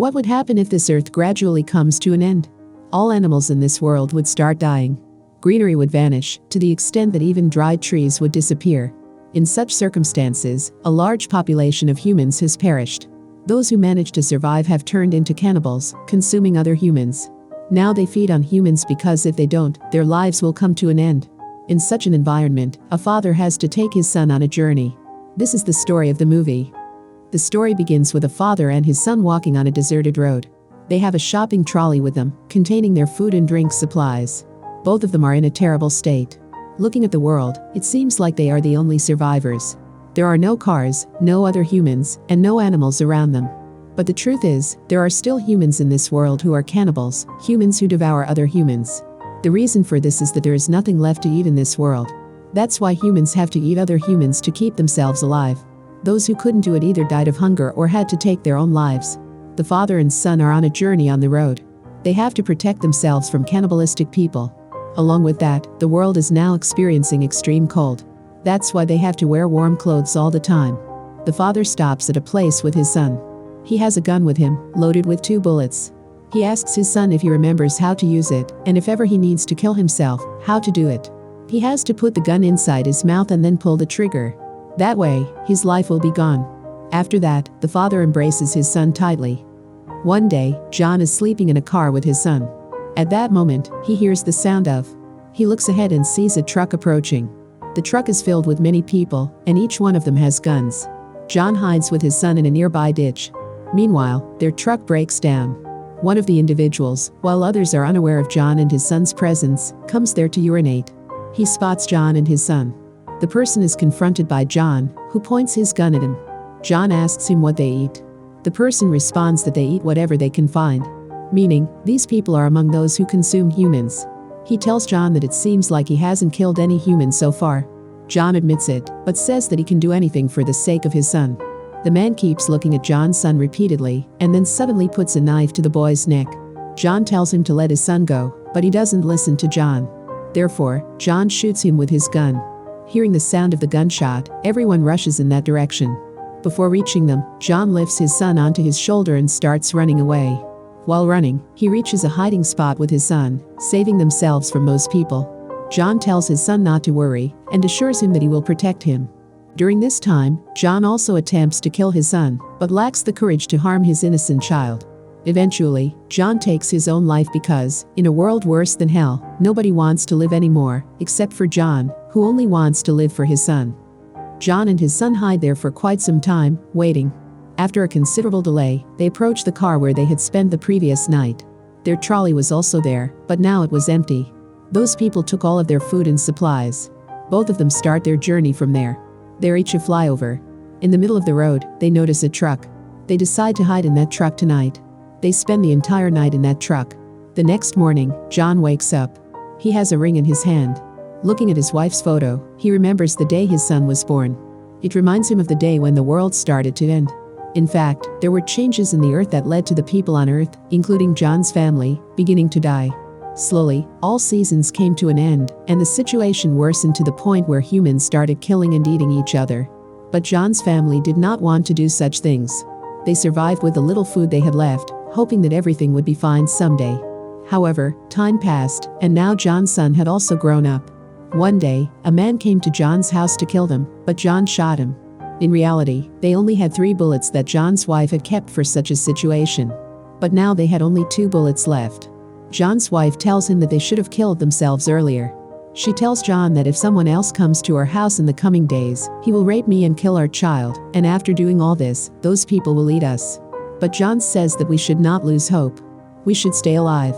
What would happen if this earth gradually comes to an end? All animals in this world would start dying. Greenery would vanish, to the extent that even dried trees would disappear. In such circumstances, a large population of humans has perished. Those who managed to survive have turned into cannibals, consuming other humans. Now they feed on humans because if they don't, their lives will come to an end. In such an environment, a father has to take his son on a journey. This is the story of the movie. The story begins with a father and his son walking on a deserted road. They have a shopping trolley with them, containing their food and drink supplies. Both of them are in a terrible state. Looking at the world, it seems like they are the only survivors. There are no cars, no other humans, and no animals around them. But the truth is, there are still humans in this world who are cannibals, humans who devour other humans. The reason for this is that there is nothing left to eat in this world. That's why humans have to eat other humans to keep themselves alive. Those who couldn't do it either died of hunger or had to take their own lives. The father and son are on a journey on the road. They have to protect themselves from cannibalistic people. Along with that, the world is now experiencing extreme cold. That's why they have to wear warm clothes all the time. The father stops at a place with his son. He has a gun with him, loaded with 2 bullets. He asks his son if he remembers how to use it, and if ever he needs to kill himself, how to do it. He has to put the gun inside his mouth and then pull the trigger. That way, his life will be gone. After that, the father embraces his son tightly. One day, John is sleeping in a car with his son. At that moment, he hears the sound of. He looks ahead and sees a truck approaching. The truck is filled with many people, and each one of them has guns. John hides with his son in a nearby ditch. Meanwhile, their truck breaks down. One of the individuals, while others are unaware of John and his son's presence, comes there to urinate. He spots John and his son. The person is confronted by John, who points his gun at him. John asks him what they eat. The person responds that they eat whatever they can find. Meaning, these people are among those who consume humans. He tells John that it seems like he hasn't killed any humans so far. John admits it, but says that he can do anything for the sake of his son. The man keeps looking at John's son repeatedly, and then suddenly puts a knife to the boy's neck. John tells him to let his son go, but he doesn't listen to John. Therefore, John shoots him with his gun. Hearing the sound of the gunshot, everyone rushes in that direction. Before reaching them, John lifts his son onto his shoulder and starts running away. While running, he reaches a hiding spot with his son, saving themselves from those people. John tells his son not to worry, and assures him that he will protect him. During this time, John also attempts to kill his son, but lacks the courage to harm his innocent child. Eventually, John takes his own life because, in a world worse than hell, nobody wants to live anymore, except for John, who only wants to live for his son. John and his son hide there for quite some time, waiting. After a considerable delay, they approach the car where they had spent the previous night. Their trolley was also there, but now it was empty. Those people took all of their food and supplies. Both of them start their journey from there. They reach a flyover. In the middle of the road, they notice a truck. They decide to hide in that truck tonight. They spend the entire night in that truck. The next morning, John wakes up. He has a ring in his hand. Looking at his wife's photo, he remembers the day his son was born. It reminds him of the day when the world started to end. In fact, there were changes in the earth that led to the people on earth, including John's family, beginning to die. Slowly, all seasons came to an end, and the situation worsened to the point where humans started killing and eating each other. But John's family did not want to do such things. They survived with the little food they had left, hoping that everything would be fine someday. However, time passed, and now John's son had also grown up. One day, a man came to John's house to kill them, but John shot him. In reality, they only had 3 bullets that John's wife had kept for such a situation. But now they had only 2 bullets left. John's wife tells him that they should have killed themselves earlier. She tells John that if someone else comes to our house in the coming days, he will rape me and kill our child, and after doing all this, those people will eat us. But John says that we should not lose hope. We should stay alive.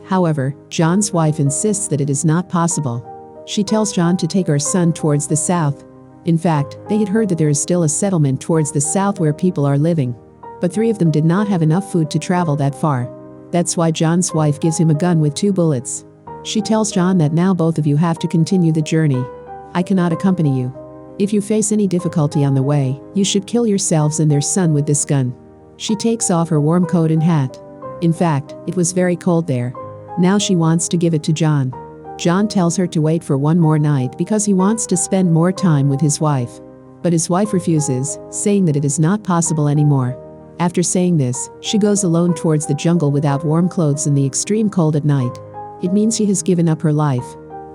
However, John's wife insists that it is not possible. She tells John to take our son towards the south. In fact, they had heard that there is still a settlement towards the south where people are living. But 3 of them did not have enough food to travel that far. That's why John's wife gives him a gun with 2 bullets. She tells John that now both of you have to continue the journey. I cannot accompany you. If you face any difficulty on the way, you should kill yourselves and their son with this gun. She takes off her warm coat and hat. In fact, it was very cold there. Now she wants to give it to John. John tells her to wait for one more night because he wants to spend more time with his wife. But his wife refuses, saying that it is not possible anymore. After saying this, she goes alone towards the jungle without warm clothes in the extreme cold at night. It means she has given up her life.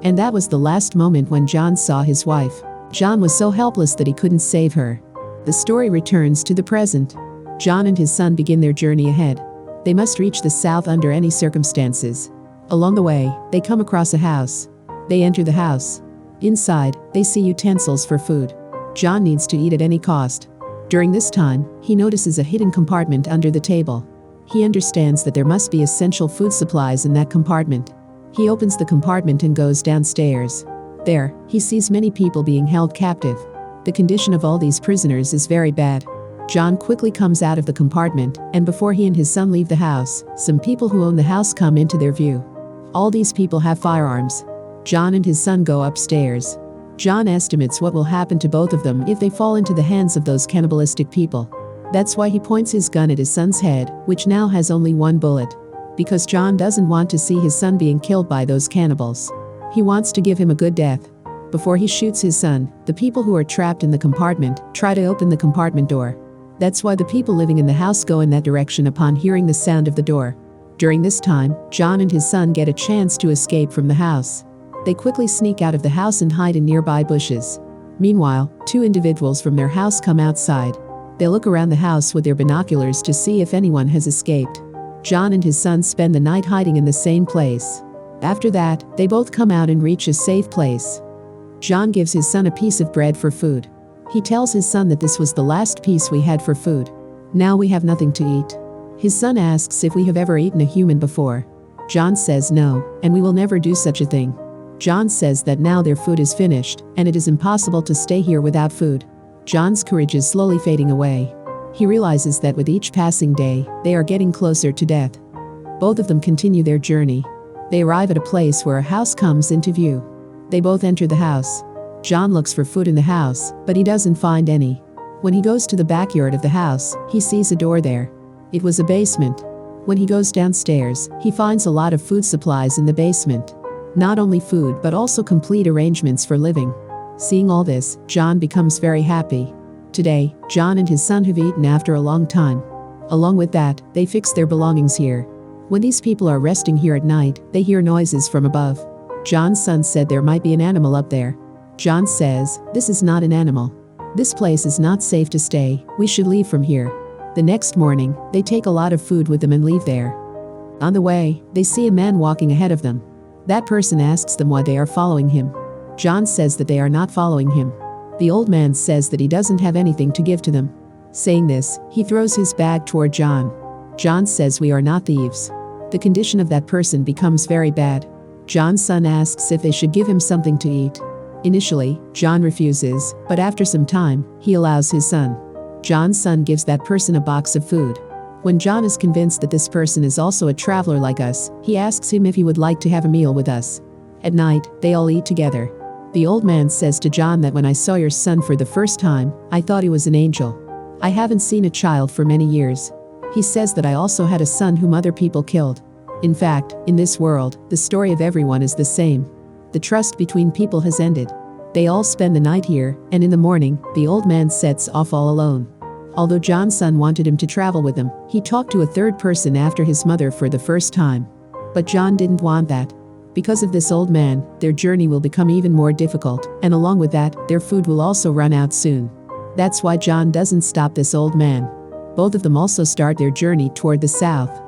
And that was the last moment when John saw his wife. John was so helpless that he couldn't save her. The story returns to the present. John and his son begin their journey ahead. They must reach the south under any circumstances. Along the way, they come across a house. They enter the house. Inside, they see utensils for food. John needs to eat at any cost. During this time, he notices a hidden compartment under the table. He understands that there must be essential food supplies in that compartment. He opens the compartment and goes downstairs. There, he sees many people being held captive. The condition of all these prisoners is very bad. John quickly comes out of the compartment, and before he and his son leave the house, some people who own the house come into their view. All these people have firearms. John and his son go upstairs. John estimates what will happen to both of them if they fall into the hands of those cannibalistic people. That's why he points his gun at his son's head, which now has only one bullet. Because John doesn't want to see his son being killed by those cannibals. He wants to give him a good death. Before he shoots his son, the people who are trapped in the compartment try to open the compartment door. That's why the people living in the house go in that direction upon hearing the sound of the door. During this time, John and his son get a chance to escape from the house. They quickly sneak out of the house and hide in nearby bushes. Meanwhile, two individuals from their house come outside. They look around the house with their binoculars to see if anyone has escaped. John and his son spend the night hiding in the same place. After that, they both come out and reach a safe place. John gives his son a piece of bread for food. He tells his son that this was the last piece we had for food. Now we have nothing to eat. His son asks if we have ever eaten a human before. John says no, and we will never do such a thing. John says that now their food is finished, and it is impossible to stay here without food. John's courage is slowly fading away. He realizes that with each passing day, they are getting closer to death. Both of them continue their journey. They arrive at a place where a house comes into view. They both enter the house. John looks for food in the house, but he doesn't find any. When he goes to the backyard of the house, he sees a door there. It was a basement. When he goes downstairs, he finds a lot of food supplies in the basement. Not only food but also complete arrangements for living. Seeing all this, John becomes very happy. Today, John and his son have eaten after a long time. Along with that, they fix their belongings here. When these people are resting here at night, they hear noises from above. John's son said there might be an animal up there. John says, "This is not an animal. This place is not safe to stay, we should leave from here." The next morning, they take a lot of food with them and leave there. On the way, they see a man walking ahead of them. That person asks them why they are following him. John says that they are not following him. The old man says that he doesn't have anything to give to them. Saying this, he throws his bag toward John. John says we are not thieves. The condition of that person becomes very bad. John's son asks if they should give him something to eat. Initially, John refuses, but after some time, he allows his son. John's son gives that person a box of food. When John is convinced that this person is also a traveler like us, he asks him if he would like to have a meal with us. At night, they all eat together. The old man says to John that when I saw your son for the first time, I thought he was an angel. I haven't seen a child for many years. He says that I also had a son whom other people killed. In fact, in this world, the story of everyone is the same. The trust between people has ended. They all spend the night here, and in the morning, the old man sets off all alone. Although John's son wanted him to travel with him, he talked to a third person after his mother for the first time. But John didn't want that. Because of this old man, their journey will become even more difficult, and along with that, their food will also run out soon. That's why John doesn't stop this old man. Both of them also start their journey toward the south.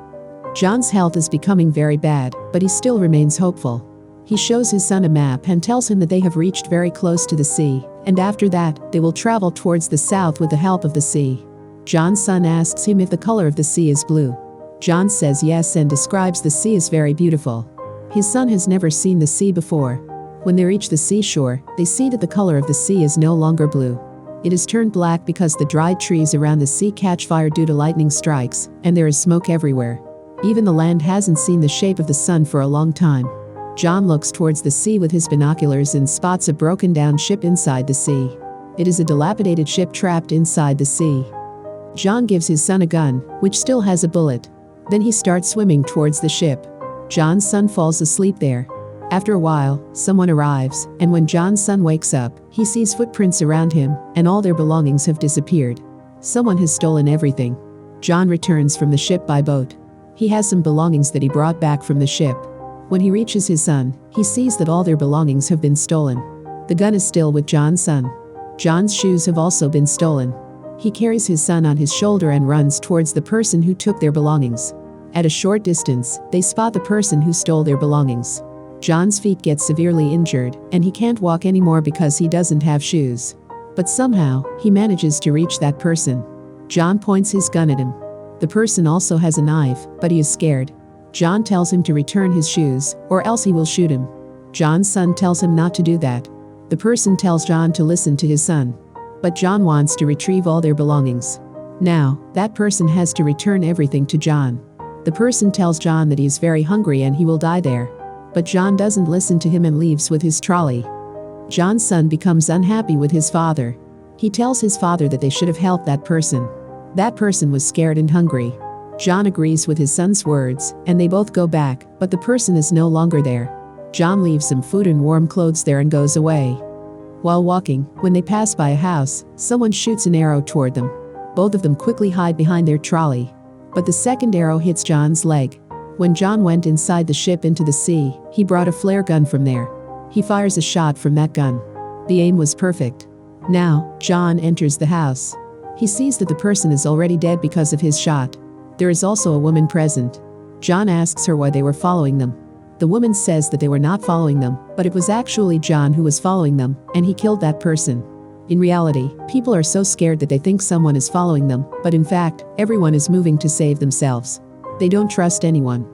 John's health is becoming very bad, but he still remains hopeful. He shows his son a map and tells him that they have reached very close to the sea, and after that, they will travel towards the south with the help of the sea. John's son asks him if the color of the sea is blue. John says yes and describes the sea as very beautiful. His son has never seen the sea before. When they reach the seashore, they see that the color of the sea is no longer blue. It has turned black because the dried trees around the sea catch fire due to lightning strikes, and there is smoke everywhere. Even the land hasn't seen the shape of the sun for a long time. John looks towards the sea with his binoculars and spots a broken down ship inside the sea. It is a dilapidated ship trapped inside the sea. John gives his son a gun, which still has a bullet. Then he starts swimming towards the ship. John's son falls asleep there. After a while, someone arrives, and when John's son wakes up, he sees footprints around him, and all their belongings have disappeared. Someone has stolen everything. John returns from the ship by boat. He has some belongings that he brought back from the ship. When he reaches his son, he sees that all their belongings have been stolen. The gun is still with John's son. John's shoes have also been stolen. He carries his son on his shoulder and runs towards the person who took their belongings. At a short distance, they spot the person who stole their belongings. John's feet get severely injured, and he can't walk anymore because he doesn't have shoes. But somehow, he manages to reach that person. John points his gun at him. The person also has a knife, but he is scared. John tells him to return his shoes, or else he will shoot him. John's son tells him not to do that. The person tells John to listen to his son. But John wants to retrieve all their belongings. Now, that person has to return everything to John. The person tells John that he is very hungry and he will die there. But John doesn't listen to him and leaves with his trolley. John's son becomes unhappy with his father. He tells his father that they should have helped that person. That person was scared and hungry. John agrees with his son's words, and they both go back, but the person is no longer there. John leaves some food and warm clothes there and goes away. While walking, when they pass by a house, someone shoots an arrow toward them. Both of them quickly hide behind their trolley. But the second arrow hits John's leg. When John went inside the ship into the sea, he brought a flare gun from there. He fires a shot from that gun. The aim was perfect. Now, John enters the house. He sees that the person is already dead because of his shot. There is also a woman present. John asks her why they were following them. The woman says that they were not following them, but it was actually John who was following them, and he killed that person. In reality, people are so scared that they think someone is following them, but in fact, everyone is moving to save themselves. They don't trust anyone.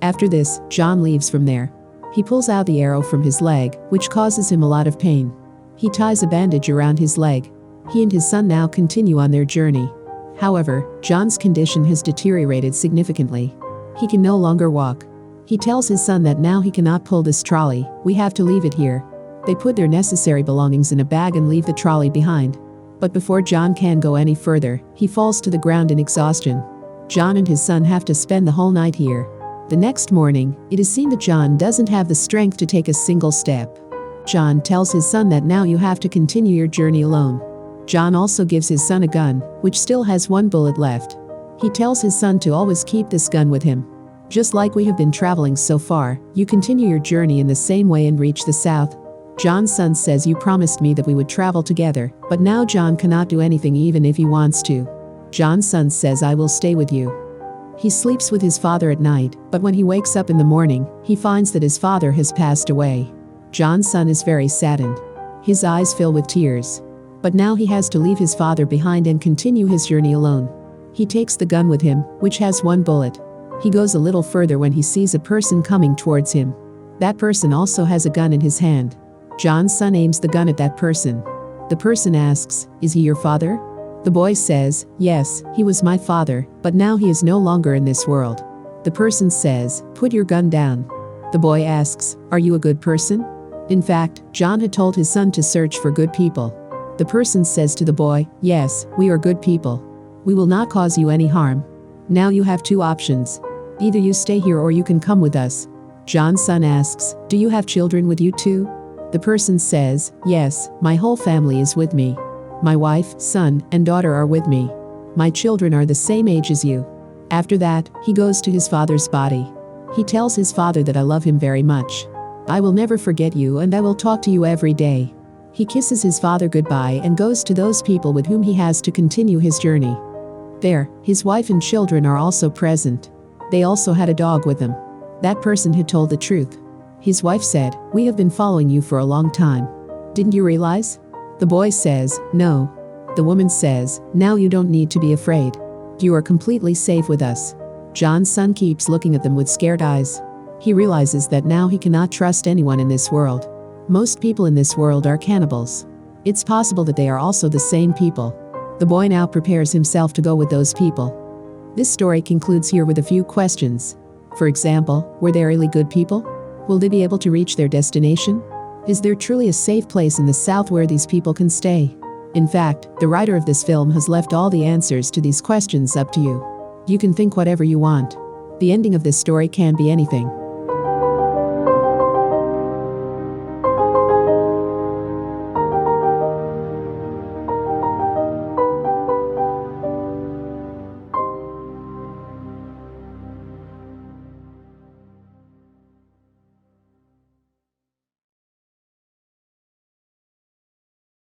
After this, John leaves from there. He pulls out the arrow from his leg, which causes him a lot of pain. He ties a bandage around his leg. He and his son now continue on their journey. However, John's condition has deteriorated significantly. He can no longer walk. He tells his son that now he cannot pull this trolley, we have to leave it here. They put their necessary belongings in a bag and leave the trolley behind. But before John can go any further, he falls to the ground in exhaustion. John and his son have to spend the whole night here. The next morning, it is seen that John doesn't have the strength to take a single step. John tells his son that now you have to continue your journey alone. John also gives his son a gun, which still has one bullet left. He tells his son to always keep this gun with him. Just like we have been traveling so far, you continue your journey in the same way and reach the south. John's son says you promised me that we would travel together, but now John cannot do anything even if he wants to. John's son says I will stay with you. He sleeps with his father at night, but when he wakes up in the morning, he finds that his father has passed away. John's son is very saddened. His eyes fill with tears. But now he has to leave his father behind and continue his journey alone. He takes the gun with him, which has one bullet. He goes a little further when he sees a person coming towards him. That person also has a gun in his hand. John's son aims the gun at that person. The person asks, "Is he your father?" The boy says, "Yes, he was my father, but now he is no longer in this world." The person says, "Put your gun down." The boy asks, "Are you a good person?" In fact, John had told his son to search for good people. The person says to the boy, "Yes, we are good people. We will not cause you any harm. Now you have two options. Either you stay here or you can come with us." John's son asks, "Do you have children with you too?" The person says, "Yes, my whole family is with me. My wife, son, and daughter are with me. My children are the same age as you." After that, he goes to his father's body. He tells his father that I love him very much. I will never forget you and I will talk to you every day. He kisses his father goodbye and goes to those people with whom he has to continue his journey. There, his wife and children are also present. They also had a dog with them. That person had told the truth. His wife said, "We have been following you for a long time. Didn't you realize?" The boy says, "No." The woman says, "Now you don't need to be afraid. You are completely safe with us." John's son keeps looking at them with scared eyes. He realizes that now he cannot trust anyone in this world. Most people in this world are cannibals. It's possible that they are also the same people. The boy now prepares himself to go with those people. This story concludes here with a few questions. For example, were they really good people? Will they be able to reach their destination? Is there truly a safe place in the South where these people can stay? In fact, the writer of this film has left all the answers to these questions up to you. You can think whatever you want. The ending of this story can be anything.